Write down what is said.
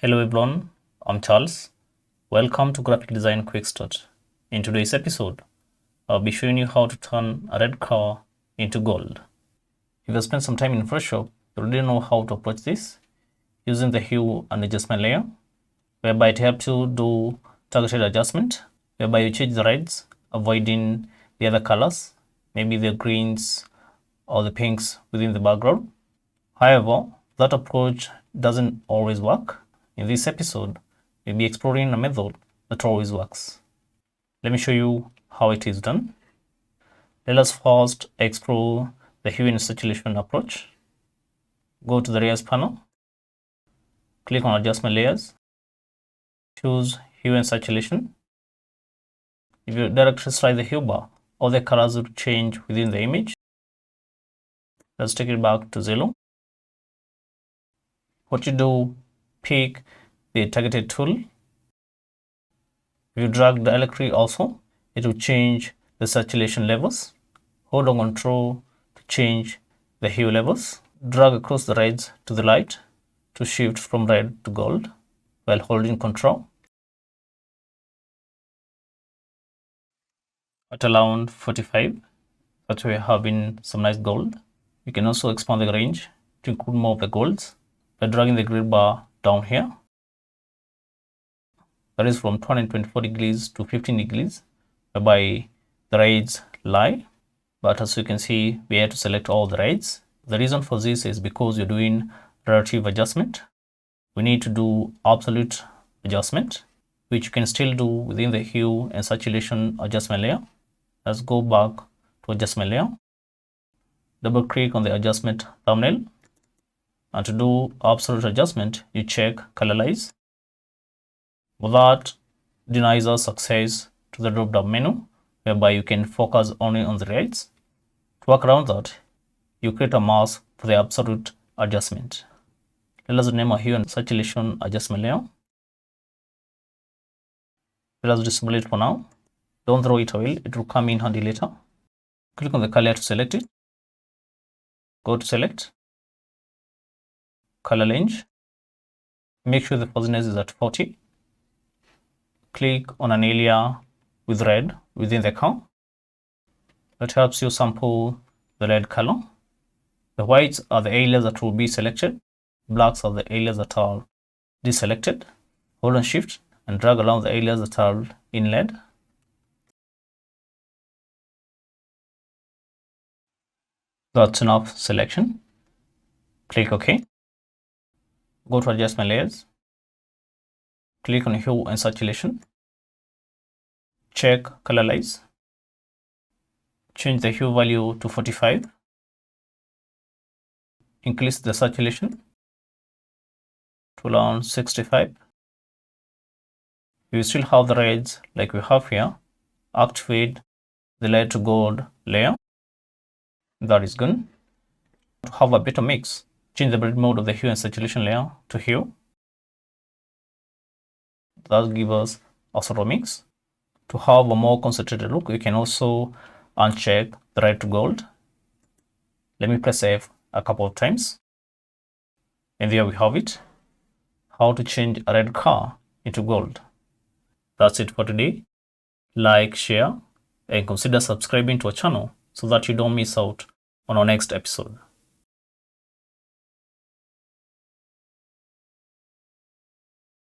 Hello everyone, I'm Charles. Welcome to Graphic Design Quick Start. In today's episode, I'll be showing you how to turn a red car into gold. If you spent some time in Photoshop, you already know how to approach this using the hue and adjustment layer, whereby it helps you do targeted adjustment, whereby you change the reds, avoiding the other colors, maybe the greens or the pinks within the background. However, that approach doesn't always work. In this episode, we'll be exploring a method that always works. Let me show you how it is done. Let us first explore the hue and saturation approach. Go to the layers panel, click on adjustment layers, choose hue and saturation. If you directly slide the hue bar, all the colors will change within the image. Let's take it back to 0. What you do, pick the targeted tool. If you drag directly also, it will change the saturation levels. Hold on Control to change the hue levels. Drag across the reds to the light to shift from red to gold while holding Control. At around 45, that way having some nice gold. You can also expand the range to include more of the golds by dragging the grid bar down here. That is from 224 degrees to 15 degrees, whereby the reds lie. But as you can see, we have to select all the reds. The reason for this is because you're doing relative adjustment. We need to do absolute adjustment, which you can still do within the hue and saturation adjustment layer. Let's go back to adjustment layer. Double click on the adjustment thumbnail. And to do absolute adjustment, you check colorize. But that denies us access to the drop down menu, whereby you can focus only on the reds. To work around that, you create a mask for the absolute adjustment. Let us name a hue and saturation adjustment layer. Let us disable it for now. Don't throw it away, it will come in handy later. Click on the color to select it. Go to select, color range. Make sure the fuzziness is at 40. Click on an area with red within the car. That helps you sample the red color. The whites are the areas that will be selected. Blacks are the areas that are deselected. Hold on Shift and drag around the areas that are inlaid. That's enough selection. Click OK. Go to adjustment layers. Click on hue and saturation. Check colorize. Change the hue value to 45. Increase the saturation to around 65. You still have the reds like we have here. Activate the light to gold layer. That is good. To have a better mix, change the blend mode of the hue and saturation layer to hue. That gives us a sort of mix. To have a more concentrated look, you can also uncheck the red to gold. Let me press F a couple of times. And there we have it. How to change a red car into gold. That's it for today. Like, share, and consider subscribing to our channel so that you don't miss out on our next episode.